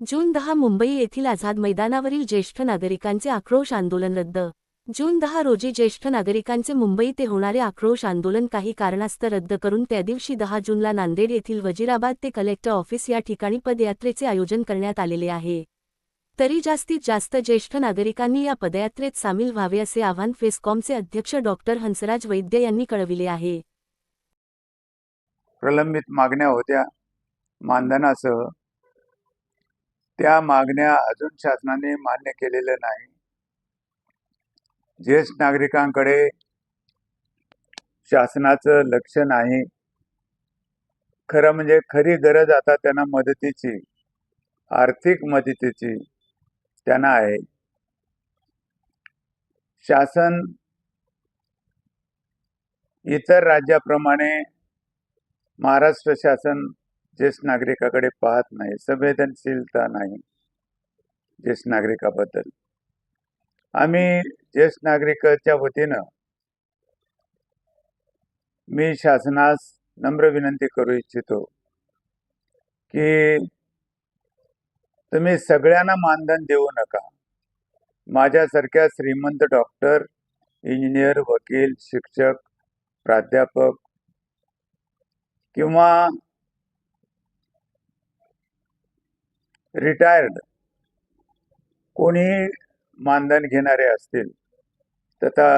जून 10 मुंबई येथील आझाद मैदानावरील ज्येष्ठ नागरिकांचे आक्रोश आंदोलन रद्द. जून 10 रोजी ज्येष्ठ नागरिकांचे मुंबई ते होणारे आक्रोश आंदोलन काही कारणास्तव रद्द करून त्या दिवशी 10 जूनला नांदेड येथील वजीराबाद ते कलेक्टर ऑफिस या ठिकाणी पदयात्रेचे आयोजन करण्यात आलेले आहे. तरी जास्तीत जास्त ज्येष्ठ नागरिकांनी या पदयात्रेत सामील व्हावे असे आवाहन फेस्कॉमचे अध्यक्ष डॉक्टर हंसराज वैद्य यांनी कळविले आहे. प्रलंबित मागण्या होत्या मानधनासह, त्या मागण्या अजून शासनाने मान्य केलेल्या नाही. ज्येष्ठ नागरिकांकडे शासनाचं लक्ष नाही. खरं म्हणजे खरी गरज आता त्यांना मदतीची, आर्थिक मदतीची त्यांना आहे. शासन इतर राज्याप्रमाणे महाराष्ट्र शासन ज्येष्ठ नागरिकाकडे पाहत नाही, संवेदनशीलता नाही ज्येष्ठ नागरिकाबद्दल. आम्ही ज्येष्ठ नागरिकाच्या वतीनं मी शासनास नम्र विनंती करू इच्छितो की तुम्ही सगळ्यांना मानधन देऊ नका. माझ्यासारख्या श्रीमंत डॉक्टर, इंजिनियर, वकील, शिक्षक, प्राध्यापक किंवा रिटायर्ड कोणी मानधन घेणारे असतील, तथा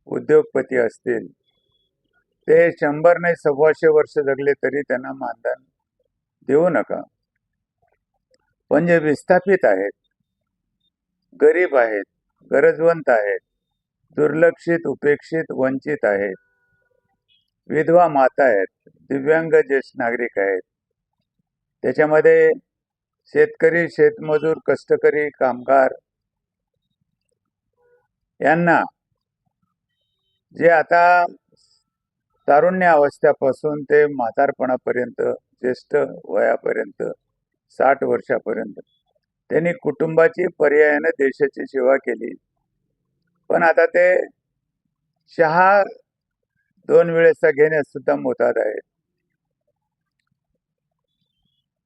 उद्योगपती असतील, ते 100 नाही 125 वर्ष जगले तरी त्यांना मानधन देऊ नका. पण जे विस्थापित आहेत, गरीब आहेत, गरजवंत आहेत, दुर्लक्षित, उपेक्षित, वंचित आहेत, विधवा माता आहेत, दिव्यांग ज्येष्ठ नागरिक आहेत, त्याच्यामध्ये शेतकरी, शेतमजूर, कष्टकरी, कामगार यांना जे आता तारुण्य अवस्थेपासून ते म्हातारपणापर्यंत, ज्येष्ठ वयापर्यंत, 60 वर्षापर्यंत त्यांनी कुटुंबाची पर्यायाने देशाची सेवा केली. पण आता ते चहा 2 वेळेचा घेण्यास सुद्धा मोताद आहेत.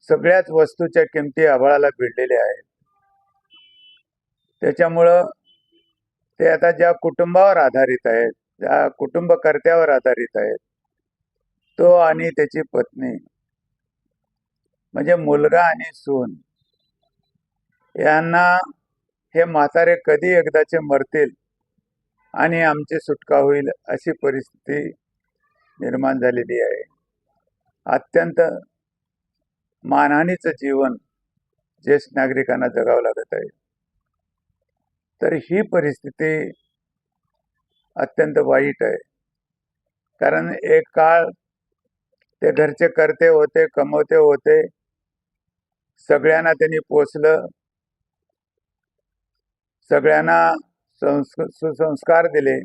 सगळ्याच वस्तूच्या किमती आभाळाला भिडलेल्या आहेत. त्याच्यामुळं ते आता ज्या कुटुंबावर आधारित आहेत, ज्या कुटुंबकर्त्यावर आधारित आहेत, तो आणि त्याची पत्नी म्हणजे मुलगा आणि सून यांना हे म्हातारे कधी एकदाचे मरतील आणि आमची सुटका होईल अशी परिस्थिती निर्माण झालेली आहे. अत्यंत मानहानीचं जीवन ज्येष्ठ नागरिकांना जगावं लागत आहे. तर ही परिस्थिती अत्यंत वाईट आहे. कारण एक काळ ते घरचे करते होते, कमवते होते, सगळ्यांना त्यांनी पोचलं, सगळ्यांना सुसंस्कार दिले,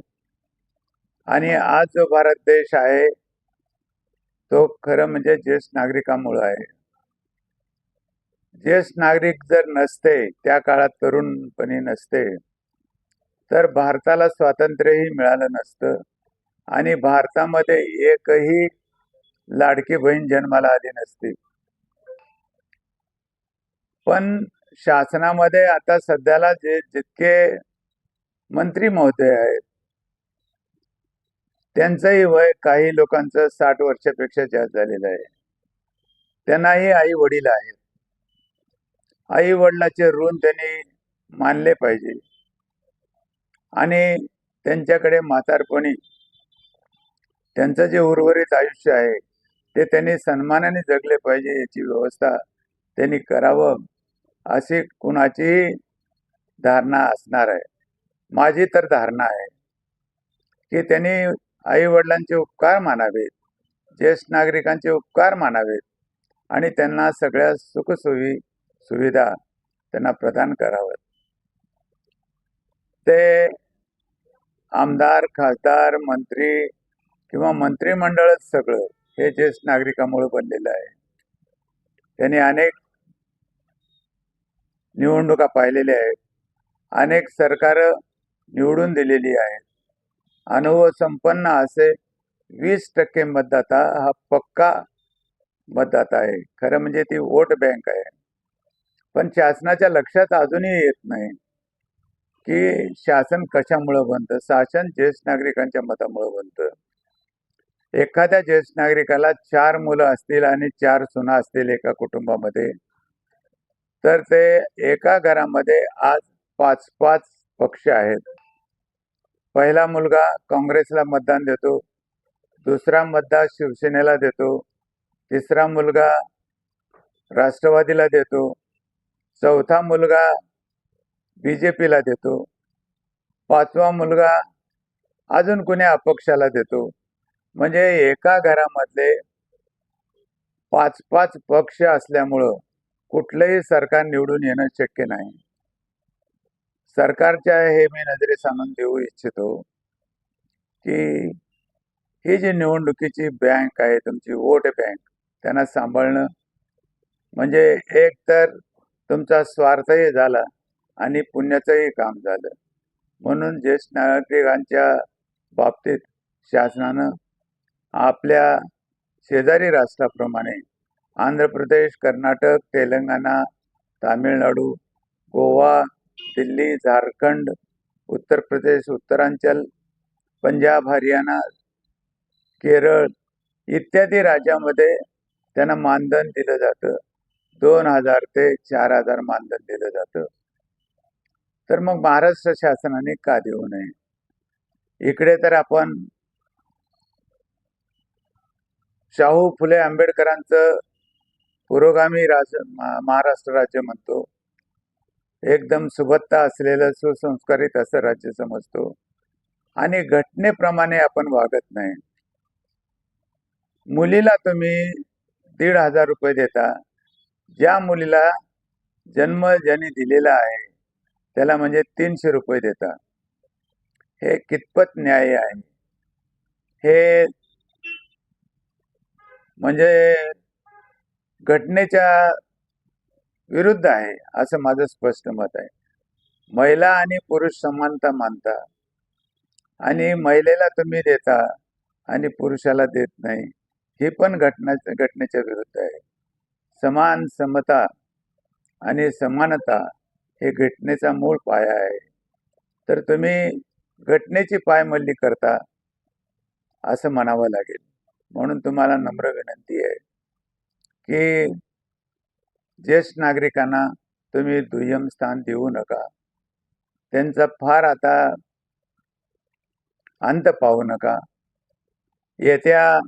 आणि आज जो भारत देश आहे तो खरं म्हणजे ज्येष्ठ नागरिकांमुळे आहे. ज्येष्ठ नागरिक जर नसते, त्या काळात तरुणपणी नसते, तर भारताला स्वातंत्र्यही मिळालं नसतं आणि भारतामध्ये एकही लाडकी बहीण जन्माला आली नसती. पण शासनामध्ये आता सध्याला जितके मंत्री महोदय आहेत, त्यांचंही वय काही लोकांचं 60 वर्षापेक्षा जास्त झालेलं आहे. त्यांनाही आई वडील आहेत. आई वडिलाचे ऋण त्यांनी मानले पाहिजे आणि त्यांच्याकडे म्हातारपणी त्यांचं जे उर्वरित आयुष्य आहे ते त्यांनी सन्मानाने जगले पाहिजे, याची व्यवस्था त्यांनी करावं अशी कुणाची धारणा असणार आहे. माझी तर धारणा आहे की त्यांनी आई वडिलांचे उपकार मानावेत, ज्येष्ठ नागरिकांचे उपकार मानावेत आणि त्यांना सगळ्या सुखसोयी सुविधा त्यांना प्रदान कराव्यात. ते आमदार, खासदार, मंत्री किंवा मंत्रिमंडळच सगळं हे ज्येष्ठ नागरिकांमुळे बनलेलं आहे. त्यांनी अनेक निवडणुका पाहिलेल्या आहेत, अनेक सरकार निवडून दिलेली आहेत. अनुभव संपन्न असे 20% मतदाता हा पक्का मतदाता आहे. खरं म्हणजे ती वोट बँक आहे. पण शासनाच्या लक्षात अजूनही येत नाही की शासन कशामुळं बनतं. शासन ज्येष्ठ नागरिकांच्या मतामुळं बनतं. एखाद्या ज्येष्ठ नागरिकाला 4 मुलं असतील आणि 4 सुना असतील एका कुटुंबामध्ये, तर ते एका घरामध्ये आज 5-5 पक्ष आहेत. पहिला मुलगा काँग्रेसला मतदान देतो, दुसरा मतदान शिवसेनेला देतो, तिसरा मुलगा राष्ट्रवादीला देतो, चौथा मुलगा बीजेपीला देतो, पाचवा मुलगा अजून कोण्या अपक्षाला देतो. म्हणजे एका घरामधले 5-5 पक्ष असल्यामुळं कुठलंही सरकार निवडून येणं शक्य नाही. सरकारच्या हे मी नजरेत सांगून देऊ इच्छितो की ही जी निवडणुकीची बँक आहे, तुमची वोट बँक, त्यांना सांभाळणं म्हणजे एक तर तुमचा स्वार्थही झाला आणि पुण्याचंही काम झालं. म्हणून ज्येष्ठ नागरिकांच्या बाबतीत शासनानं आपल्या शेजारी राष्ट्राप्रमाणे आंध्र प्रदेश, कर्नाटक, तेलंगणा, तामिळनाडू, गोवा, दिल्ली, झारखंड, उत्तर प्रदेश, उत्तरांचल, पंजाब, हरियाणा, केरळ इत्यादी राज्यामध्ये त्यांना मानधन दिलं जातं. 2,000 ते 4,000 मानधन दिलं जातं. तर मग महाराष्ट्र शासनाने का देऊ नये? इकडे तर आपण शाहू फुले आंबेडकरांचं पुरोगामी महाराष्ट्र राज्य म्हणतो. एकदम सुबत्ता असलेलं सुसंस्कारित असं राज्य समजतो आणि घटनेप्रमाणे आपण वागत नाही. मुलीला तुम्ही 1,500 रुपये देता, ज्या मुलीला जन्म ज्यांनी दिलेला आहे त्याला म्हणजे 300 रुपये देता. हे कितपत न्याय आहे? हे म्हणजे घटनेच्या विरुद्ध आहे असं माझं स्पष्ट मत आहे. महिला आणि पुरुष समानता मानता आणि महिलेला तुम्ही देता आणि पुरुषाला देत नाही, ही पण घटनेच्या विरुद्ध आहे. समान, समता आणि समानता हे घटनेचा मूळ पाया आहे. तर तुम्ही घटनेची पायमल्ली करता असं म्हणावं लागेल. म्हणून तुम्हाला नम्र विनंती आहे की ज्येष्ठ नागरिकांना तुम्ही दुय्यम स्थान देऊ नका. त्यांचा फार आता अंत पाहू नका. येत्या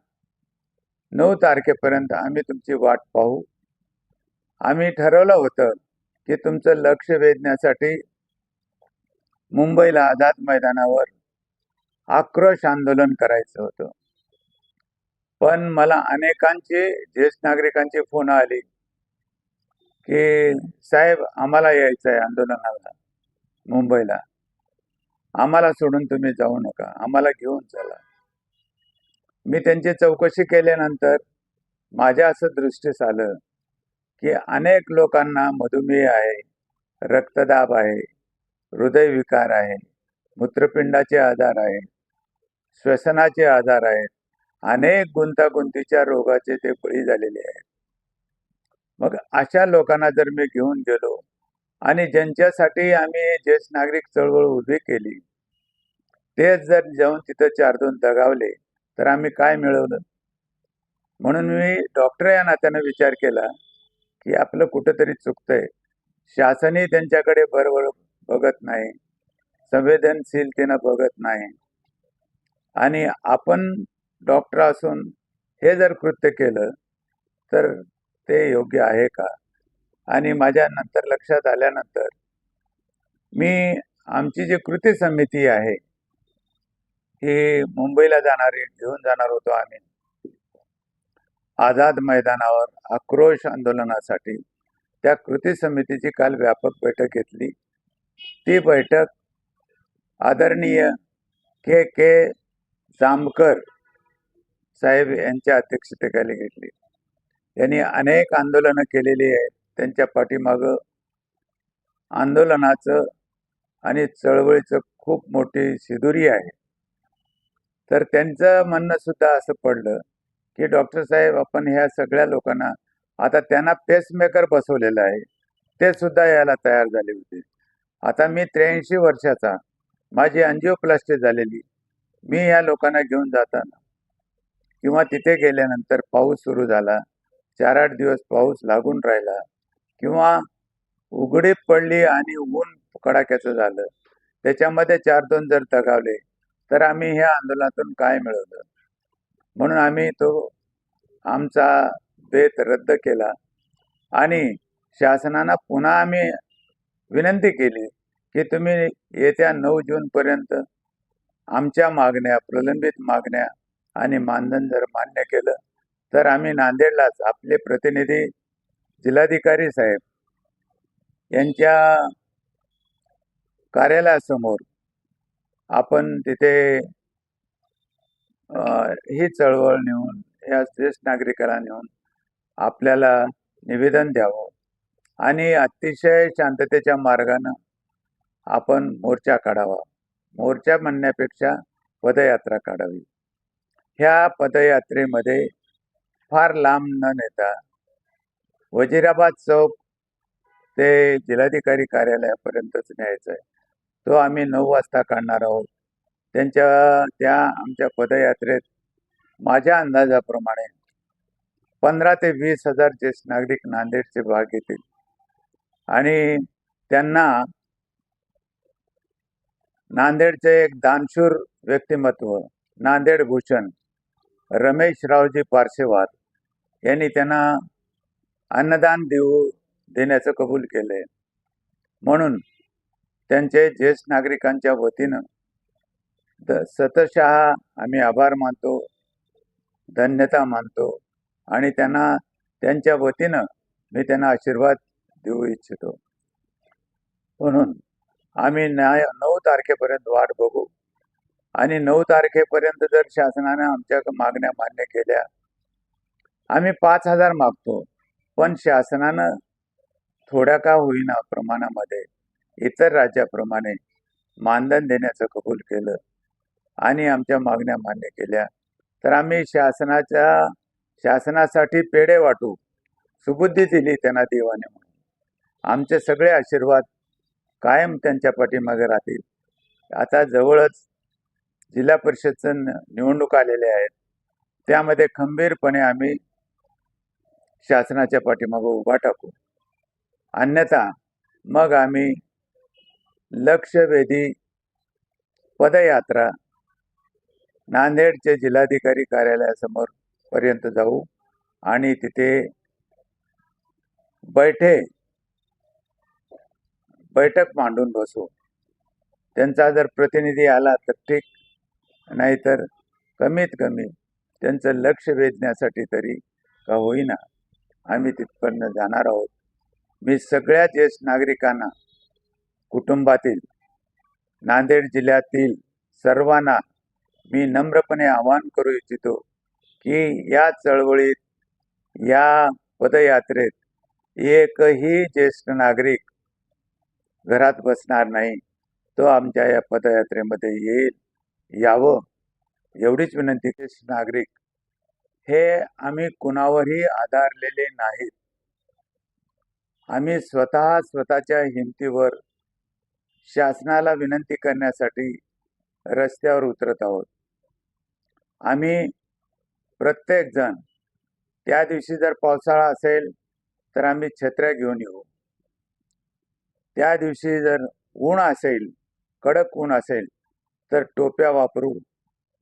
9 तारखेपर्यंत आम्ही तुमची वाट पाहू. आम्ही ठरवलं होतं की तुमचं लक्ष वेधण्यासाठी मुंबईला आझाद मैदानावर आक्रोश आंदोलन करायचं होतं. पण मला अनेकांचे ज्येष्ठ नागरिकांची फोन आली की साहेब आम्हाला यायचं आहे आंदोलनाला मुंबईला, आम्हाला सोडून तुम्ही जाऊ नका, आम्हाला घेऊन चला. मी त्यांची चौकशी केल्यानंतर माझ्या असं दृष्टीस आलं की अनेक लोकांना मधुमेह आहे, रक्तदाब आहे, हृदयविकार आहे, मूत्रपिंडाचे आजार आहेत, श्वसनाचे आजार आहेत, अनेक गुंतागुंतीच्या रोगाचे ते बळी झालेले आहेत. मग अशा लोकांना जर मी घेऊन गेलो आणि ज्यांच्यासाठी आम्ही ज्येष्ठ नागरिक चळवळ उभी केली, तेच जर जाऊन तिथं 4-2 दगावले तर आम्ही काय मिळवलं? म्हणून मी डॉक्टर या नात्यानं विचार केला की आपलं कुठंतरी चुकतंय. शासनही त्यांच्याकडे बरोबर बघत नाही, संवेदनशीलतेनं बघत नाही आणि आपण डॉक्टर असून हे जर कृत्य केलं तर ते योग्य आहे का? आणि माझ्या नंतर लक्षात आल्यानंतर मी आमची जी कृती समिती आहे ही मुंबईला घेऊन जाणार होतो आम्ही आझाद मैदानावर आक्रोश आंदोलनासाठी. त्या कृती समितीची काल व्यापक बैठक घेतली. ती बैठक आदरणीय के जामकर साहेब यांच्या अध्यक्षतेखाली घेतली. त्यांनी अनेक आंदोलनं केलेली आहेत. त्यांच्या पाठीमागं आंदोलनाचं आणि चळवळीचं खूप मोठी शिदोरी आहे. तर त्यांचं म्हणणं सुद्धा असं पडलं की डॉक्टर साहेब आपण ह्या सगळ्या लोकांना, आता त्यांना पेसमेकर बसवलेला आहे, ते सुद्धा यायला तयार झाले होते. आता मी 83 वर्षाचा, माझी अँजिओप्लास्टी झालेली, मी या लोकांना घेऊन जाताना किंवा तिथे गेल्यानंतर पाऊस सुरू झाला, 4-8 दिवस पाऊस लागून राहिला किंवा उघडीप पडली आणि ऊन कडाक्याचं झालं, त्याच्यामध्ये 4-2 जर दगावले तर आम्ही ह्या आंदोलनातून काय मिळवलं? म्हणून आम्ही तो आमचा बेत रद्द केला आणि शासनानं पुन्हा आम्ही विनंती केली की तुम्ही येत्या 9 जूनपर्यंत आमच्या मागण्या, प्रलंबित मागण्या आणि मानधन जर मान्य केलं तर आम्ही नांदेडलाच आपले प्रतिनिधी जिल्हाधिकारी साहेब यांच्या कार्यालयासमोर आपण तिथे ही चळवळ नेऊन या ज्येष्ठ नागरिकाला नेऊन आपल्याला निवेदन द्यावं आणि अतिशय शांततेच्या मार्गानं आपण मोर्चा काढावा. मोर्चा म्हणण्यापेक्षा पदयात्रा काढावी. ह्या पदयात्रेमध्ये फार लांब न नेता वजिराबाद चौक ते जिल्हाधिकारी कार्यालयापर्यंतच न्यायचं आहे. तो आम्ही 9 वाजता काढणार आहोत. त्या आमच्या पदयात्रेत माझ्या अंदाजाप्रमाणे 15 ते 20 हजार ज्येष्ठ नागरिक नांदेडचे भाग घेतील आणि त्यांना नांदेडचे एक दानशूर व्यक्तिमत्व नांदेड भूषण रमेश रावजी पारसेवार यांनी त्यांना अन्नदान देण्याचं कबूल केले. म्हणून त्यांचे ज्येष्ठ नागरिकांच्या वतीनं सतशः आम्ही आभार मानतो, धन्यता मानतो आणि त्यांच्या वतीनं मी त्यांना आशीर्वाद देऊ इच्छितो. म्हणून आम्ही 9 तारखेपर्यंत वाट बघू आणि 9 तारखेपर्यंत जर शासनाने आमच्या मागण्या मान्य केल्या, आम्ही 5,000 मागतो, पण शासनानं थोड्या का होईना प्रमाणामध्ये इतर राज्याप्रमाणे मानधन देण्याचं कबूल केलं आणि आमच्या मागण्या मान्य केल्या तर आम्ही शासनासाठी पेढे वाटू, सुबुद्धी दिली त्यांना देवाने म्हणून. आमचे सगळे आशीर्वाद कायम त्यांच्या पाठीमागे राहतील. आता जवळच जिल्हा परिषदचं निवडणूक आलेले आहेत, त्यामध्ये खंबीरपणे आम्ही शासनाच्या पाठीमागे उभा टाकू. अन्यथा मग आम्ही लक्षवेधी पदयात्रा नांदेडचे जिल्हाधिकारी कार्यालयासमोर पर्यंत जाऊ आणि तिथे बैठक मांडून बसू. त्यांचा जर प्रतिनिधी आला तर ठीक, नाहीतर कमीत कमी त्यांचं लक्ष वेधण्यासाठी तरी का होईना आम्ही तिथपर्यंत जाणार आहोत. मी सगळ्या ज्येष्ठ नागरिकांना, कुटुंबातील, नांदेड जिल्ह्यातील सर्वांना मी नम्रपणे आवाहन करू इच्छितो की या चळवळीत, या पदयात्रेत एकही ज्येष्ठ नागरिक घरात बसणार नाही. तो आमच्या या पदयात्रेमध्ये यावं एवढीच विनंती. ज्येष्ठ नागरिक हे आम्ही कुणावरही आधारलेले नाहीत. आम्ही स्वतःच्या हिमतीवर शासनाला विनंती करण्यासाठी रस्त्यावर उतरत आहोत. आम्ही प्रत्येक जण त्या दिवशी जर पावसाळा असेल तर आम्ही छत्र्या घेऊन येऊ. त्या दिवशी जर ऊन असेल, कडक ऊन असेल तर टोप्या वापरू,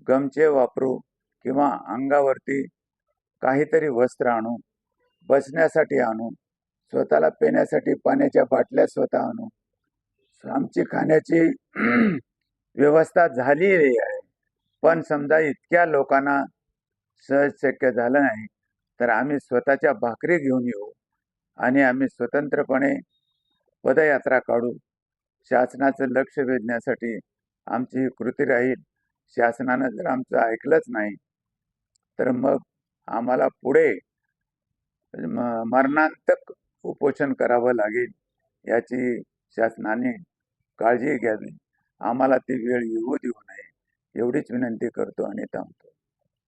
गमचे वापरू किंवा अंगावरती काहीतरी वस्त्र आणू, बसण्यासाठी आणू, स्वतःला पिण्यासाठी पाण्याच्या बाटल्या स्वतः आणू. आमची खाण्याची व्यवस्था झालेली आहे, पण समजा इतक्या लोकांना सहज शक्य झालं नाही तर आम्ही स्वतःच्या भाकरी घेऊन येऊ आणि आम्ही स्वतंत्रपणे पदयात्रा काढू. शासनाचं लक्ष वेधण्यासाठी आमची ही कृती राहील. शासनानं जर आमचं ऐकलंच नाही तर मग आम्हाला पुढे मरणांतक उपोषण करावं लागेल. याची शासनाने काळजी घ्यावी. आम्हाला ती वेळ येऊ देऊ नये एवढीच विनंती करतो आणि थांबतो.